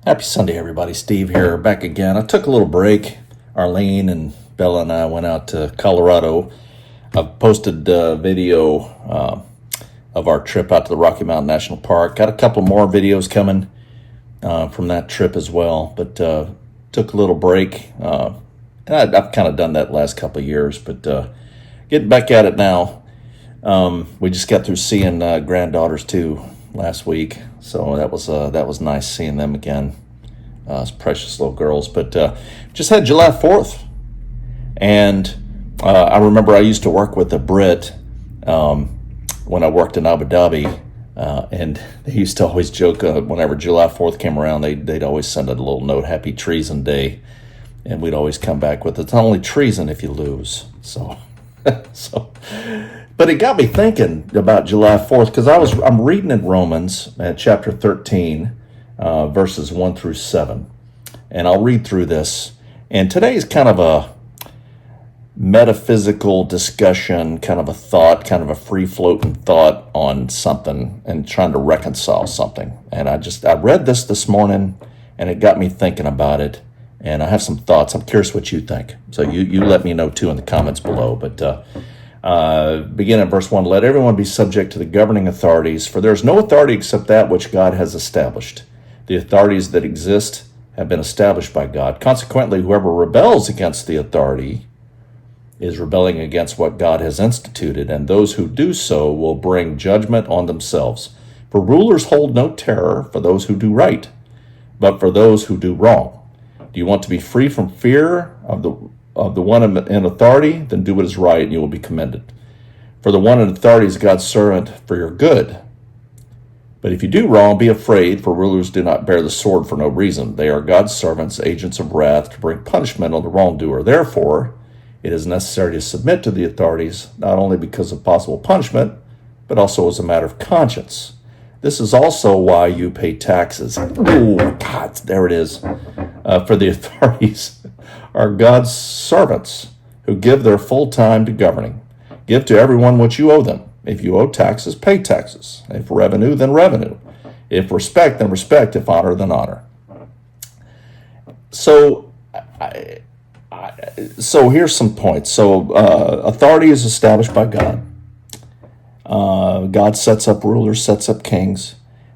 Happy Sunday, everybody. Steve here, back again. I took a little break. Arlene and Bella and I went out to Colorado. I've posted a video of our trip out to the Rocky Mountain National Park. Got a couple more videos coming from that trip as well, but took a little break. And I've kind of done that last couple of years, but getting back at it now. We just got through seeing granddaughters too last week, so that was nice seeing them again. It's precious little girls. But just had July 4th, and I remember I used to work with a Brit when I worked in Abu Dhabi, and they used to always joke whenever July 4th came around, they'd always send a little note, "Happy Treason Day," and we'd always come back with, "It's only treason if you lose." So, but it got me thinking about July 4th because I'm reading in Romans at chapter 13, verses 1 through 7, and I'll read through this. And today is kind of a metaphysical discussion, kind of a thought, kind of a free-floating thought on something and trying to reconcile something. And I read this morning, and it got me thinking about it. And I have some thoughts. I'm curious what you think. So you let me know too in the comments below. But begin at verse 1. Let everyone be subject to the governing authorities, for there is no authority except that which God has established. The authorities that exist have been established by God. Consequently, whoever rebels against the authority is rebelling against what God has instituted, and those who do so will bring judgment on themselves. For rulers hold no terror for those who do right, but for those who do wrong. Do you want to be free from fear of the one in authority? Then do what is right, and you will be commended. For the one in authority is God's servant for your good. But if you do wrong, be afraid, for rulers do not bear the sword for no reason. They are God's servants, agents of wrath, to bring punishment on the wrongdoer. Therefore, it is necessary to submit to the authorities, not only because of possible punishment, but also as a matter of conscience. This is also why you pay taxes. Oh, God, there it is. For the authorities are God's servants who give their full time to governing. Give to everyone what you owe them. If you owe taxes, pay taxes. If revenue, then revenue. If respect, then respect. If honor, then honor. So here's some points. So authority is established by God. God sets up rulers, sets up kings.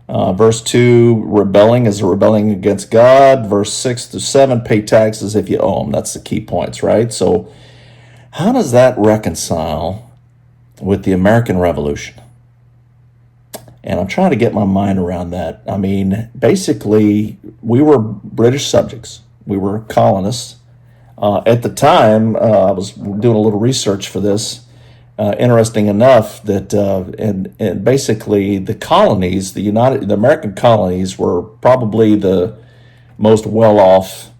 Verse 2, rebelling is a rebelling against God. Verse 6 to 7, pay taxes if you owe them. That's the key points, right? So how does that reconcile with the American Revolution? And I'm trying to get my mind around that. I mean, basically, we were British subjects. We were colonists. At the time, I was doing a little research for this. Interesting enough that and basically the colonies, the American colonies, were probably the most well off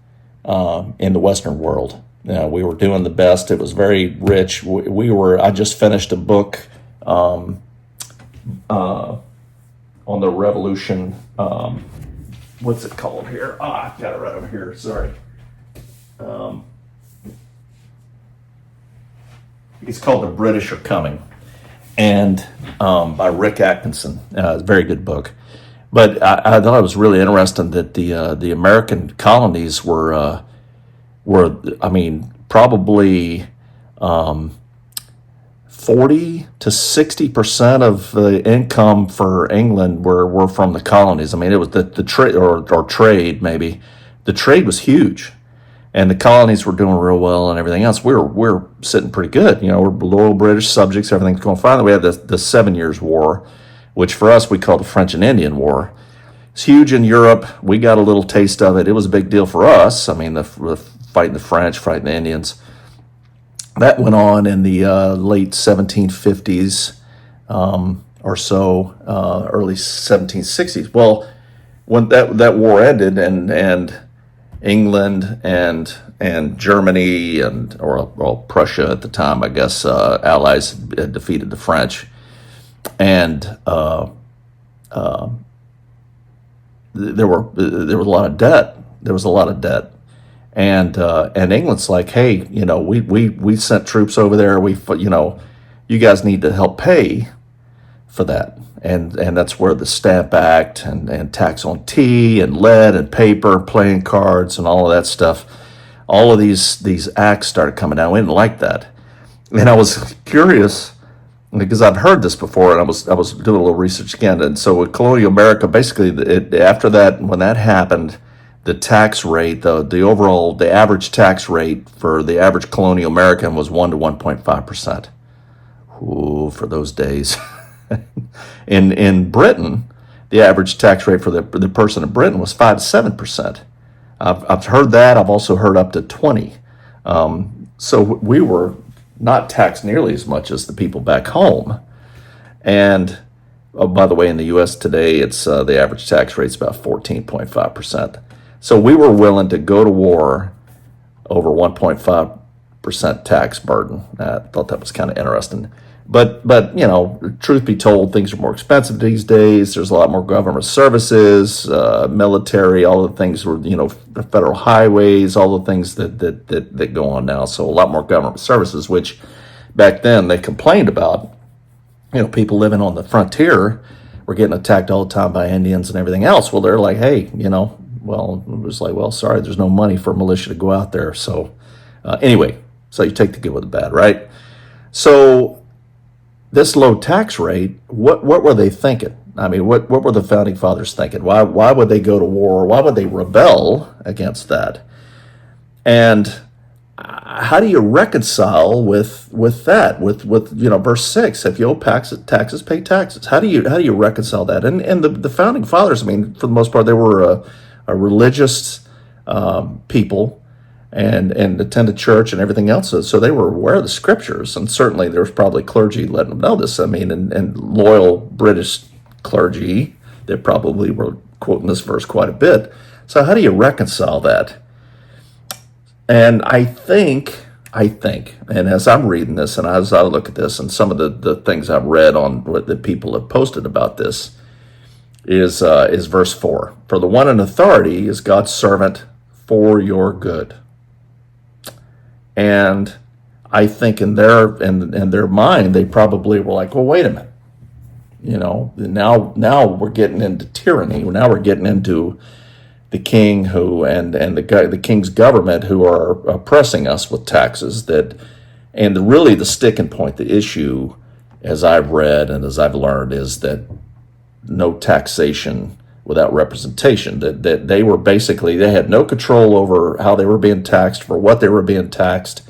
in the Western world. We were doing the best. It was very rich. We were. I just finished a book on the Revolution. What's it called here? I've got it right over here. Sorry. It's called The British Are Coming, and by Rick Atkinson. It's a very good book. But I thought it was really interesting that the American colonies were I mean, probably 40 to 60% of the income for England were from the colonies. I mean, it was the trade or trade maybe. The trade was huge. And the colonies were doing real well and everything else. We're sitting pretty good. You know, we're loyal British subjects. Everything's going fine. We had the 7 Years' War, which for us we call the French and Indian War. It's huge in Europe. We got a little taste of it. It was a big deal for us. I mean, the fighting the French, fighting the Indians. That went on in the late 1750s or so, early 1760s. Well, when that war ended and England and Germany or Prussia at the time, I guess, allies had defeated the French, and there was a lot of debt. There was a lot of debt, and England's like, hey, you know, we sent troops over there. You guys need to help pay for that. and that's where the Stamp Act and tax on tea and lead and paper, playing cards, and all of that stuff. All of these acts started coming down. We didn't like that, and I was curious because I've heard this before, and I was doing a little research again. And so with colonial America, basically, after that, when that happened, the tax rate, the average tax rate for the average colonial American was 1 to 1.5%. Ooh, for those days. In Britain, the average tax rate for the person in Britain was 5 to 7%. I've heard that. I've also heard up to 20. So we were not taxed nearly as much as the people back home. And oh, by the way, in the U.S. today, it's the average tax rate is about 14.5%. So we were willing to go to war over 1.5% tax burden. I thought that was kind of interesting. But truth be told, things are more expensive these days. There's a lot more government services, military, all the things were, the federal highways, all the things that go on now. So a lot more government services, which back then they complained about. People living on the frontier were getting attacked all the time by Indians and everything else. Well, they're like, hey, well, it was like, well, sorry, there's no money for militia to go out there. So anyway, so you take the good with the bad, right? So this low tax rate, what were they thinking? I mean, what were the founding fathers thinking? Why would they go to war? Why would they rebel against that? And how do you reconcile with that? With verse 6, if you owe taxes, pay taxes. How do you reconcile that? And the founding fathers, I mean, for the most part, they were a religious people. And attended church and everything else. So they were aware of the scriptures, and certainly there was probably clergy letting them know this. I mean, and loyal British clergy that probably were quoting this verse quite a bit. So how do you reconcile that? And I think, and as I'm reading this, and as I look at this, and some of the things I've read on what the people have posted about this, is verse 4. For the one in authority is God's servant for your good. And I think in their mind, they probably were like, well, wait a minute. Now we're getting into tyranny. Now we're getting into the king and the king's government who are oppressing us with taxes. Really the sticking point, the issue, as I've read and as I've learned, is that no taxation without representation, that they were basically, they had no control over how they were being taxed, for what they were being taxed,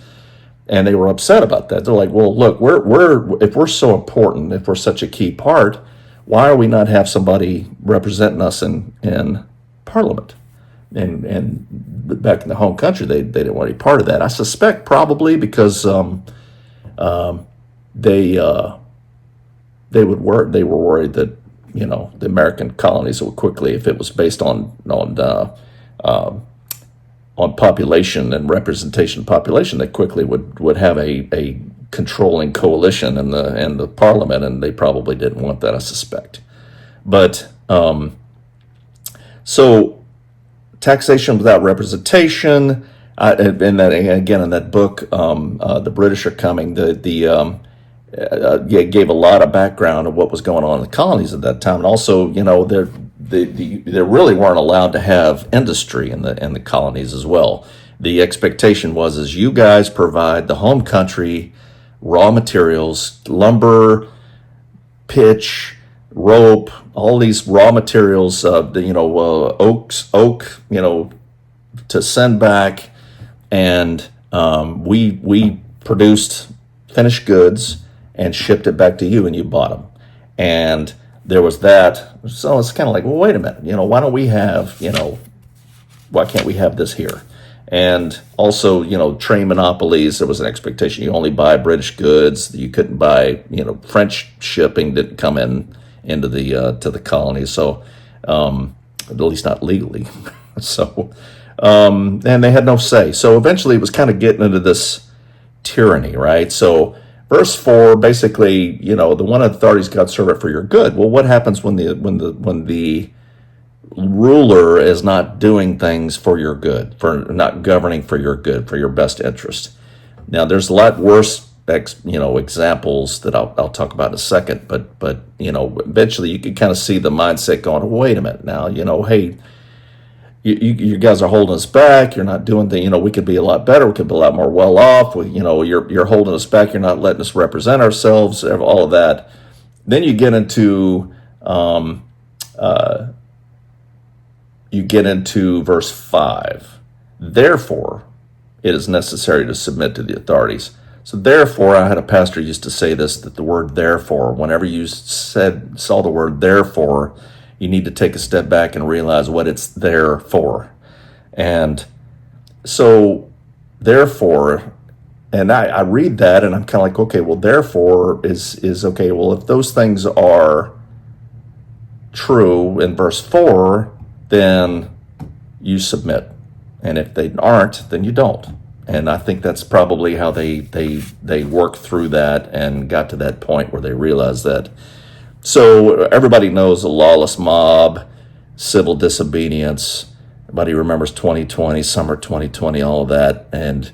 and they were upset about that. They're like, well, look, if we're so important, if we're such a key part, why are we not have somebody representing us in Parliament? And back in the home country, they didn't want any part of that. I suspect probably because they were worried that the American colonies would quickly, if it was based on population and representation of population, they quickly would have a controlling coalition in the Parliament, and they probably didn't want that, I suspect. But so taxation without representation, and that again in that book, The British Are Coming, gave a lot of background of what was going on in the colonies at that time, and also, they really weren't allowed to have industry in the colonies as well. The expectation was, is you guys provide the home country raw materials, lumber, pitch, rope, all these raw materials, oak, to send back, and we produced finished goods and shipped it back to you, and you bought them. And there was that. So it's kind of like, well, wait a minute, why don't we have, why can't we have this here? And also, train monopolies, there was an expectation you only buy British goods. You couldn't buy, French shipping didn't come into the to the colonies. So at least not legally. So and they had no say. So eventually it was kind of getting into this tyranny, right? So verse 4, basically, the one authority's God's servant for your good. Well, what happens when the ruler is not doing things for your good, for not governing for your good, for your best interest? Now, there's a lot worse examples that I'll talk about in a second. But eventually you can kind of see the mindset going, wait a minute now, hey, you guys are holding us back. You're not doing the, we could be a lot better. We could be a lot more well off. You're holding us back. You're not letting us represent ourselves. All of that. Then you get into verse 5. Therefore, it is necessary to submit to the authorities. So therefore, I had a pastor used to say this, that the word therefore, whenever you saw the word therefore, you need to take a step back and realize what it's there for. And so therefore, and I read that and I'm kind of like, okay, well, therefore is okay. Well, if those things are true in verse 4, then you submit. And if they aren't, then you don't. And I think that's probably how they worked through that and got to that point where they realized that. So everybody knows a lawless mob, civil disobedience. Everybody remembers 2020, summer 2020, all of that. And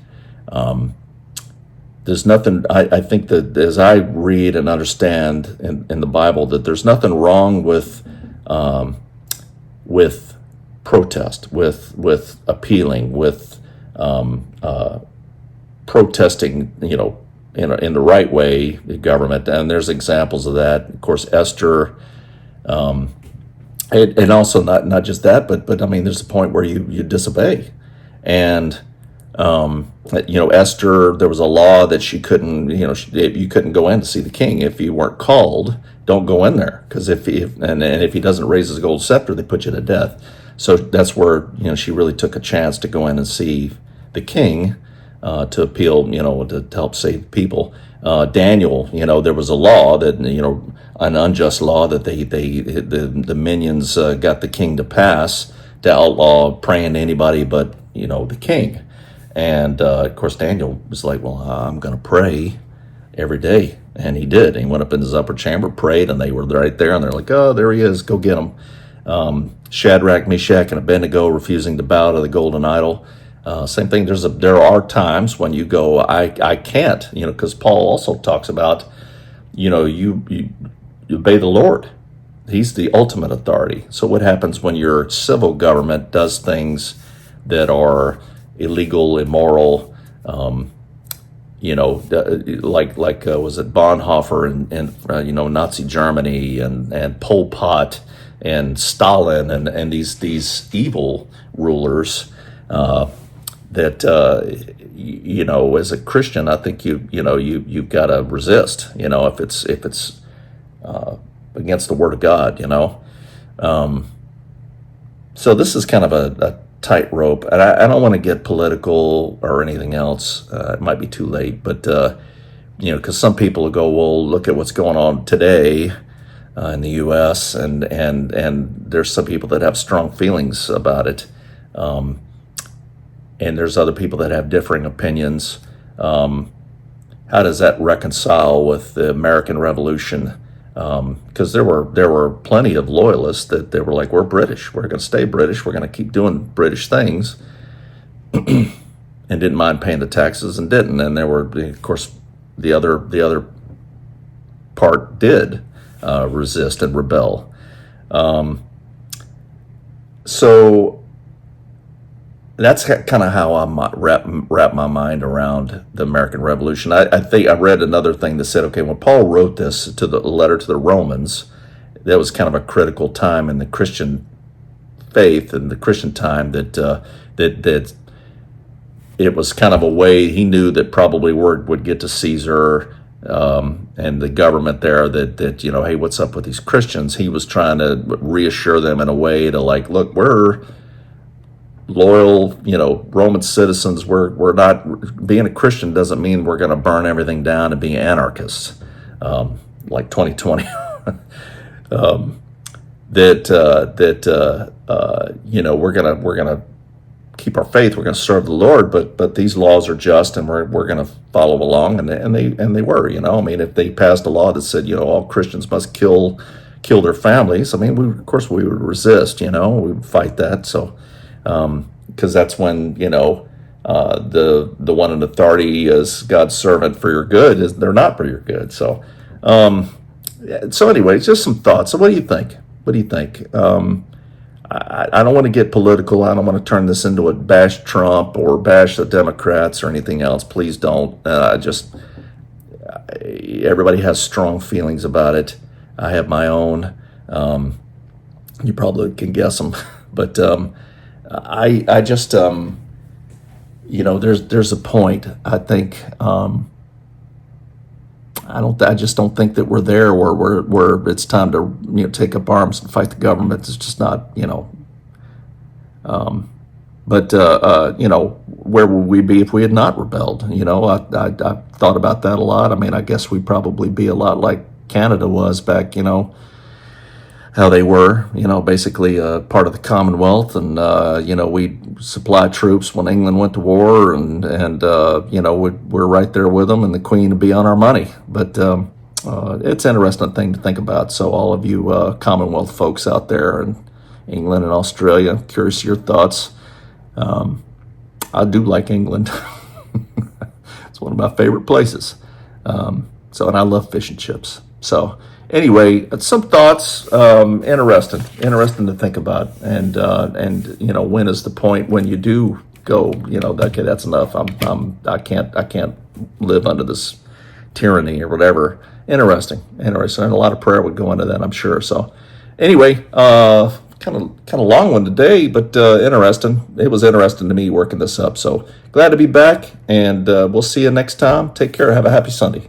there's nothing, I think that as I read and understand in the Bible, that there's nothing wrong with protest, with appealing, with protesting, in the right way, the government. And there's examples of that. Of course, Esther, and also not just that, but I mean, there's a point where you disobey. And Esther, there was a law that she couldn't, you couldn't go in to see the king if you weren't called. Don't go in there, because if he doesn't raise his gold scepter, they put you to death. So that's where she really took a chance to go in and see the king, to appeal, to help save people. Daniel, there was a law that, an unjust law that the minions got the king to pass to outlaw praying to anybody but the king. And of course Daniel was like, well, I'm going to pray every day, and he did. He went up in his upper chamber, prayed, and they were right there, and they're like, oh, there he is, go get him. Shadrach, Meshach, and Abednego refusing to bow to the golden idol. Same thing. There are times when you go, I can't, because Paul also talks about, you obey the Lord. He's the ultimate authority. So what happens when your civil government does things that are illegal, immoral, like was it Bonhoeffer and Nazi Germany and Pol Pot and Stalin and these evil rulers, that as a Christian, I think you've got to resist. If it's against the Word of God. So this is kind of a tightrope, and I don't want to get political or anything else. It might be too late, but because some people will go, well, look at what's going on today in the U.S. and there's some people that have strong feelings about it. And there's other people that have differing opinions. How does that reconcile with the American Revolution? Because there were plenty of loyalists that they were like, we're British, we're going to stay British, we're going to keep doing British things, and didn't mind paying the taxes and didn't. And there were, of course, the other part did resist and rebel. So that's kind of how I wrap my mind around the American Revolution. I think I read another thing that said, okay, when Paul wrote this to the letter to the Romans, that was kind of a critical time in the Christian faith and the Christian time that it was kind of a way he knew that probably word would get to Caesar and the government there that hey, what's up with these Christians? He was trying to reassure them in a way to like, look, we're loyal, Roman citizens. We're not, being a Christian doesn't mean we're going to burn everything down and be anarchists, like 2020. We're gonna keep our faith. We're gonna serve the Lord, but these laws are just, and we're gonna follow along. And they were, if they passed a law that said, all Christians must kill their families, we would resist, we would fight that. So, because that's when, The one in authority is God's servant for your good, is they're not for your good. So anyway, just some thoughts. So what do you think? What do you think? I don't want to get political. I don't want to turn this into a bash Trump or bash the Democrats or anything else. Please don't. Everybody has strong feelings about it. I have my own. You probably can guess them, but I just there's a point. I think I just don't think that we're there where it's time to take up arms and fight the government. It's just not where would we be if we had not rebelled? I thought about that a lot. I mean, I guess we'd probably be a lot like Canada was back, how they were, basically part of the Commonwealth, and we supply troops when England went to war, and we're right there with them, and the Queen would be on our money. But it's an interesting thing to think about. So all of you Commonwealth folks out there in England and Australia, I'm curious of your thoughts. I do like England. It's one of my favorite places. And I love fish and chips. So anyway, some thoughts. Interesting to think about. And when is the point when you do go? Okay, that's enough. I can't live under this tyranny or whatever. Interesting. And a lot of prayer would go into that, I'm sure. So anyway, kind of long one today, but interesting. It was interesting to me working this up. So glad to be back, and we'll see you next time. Take care. Have a happy Sunday.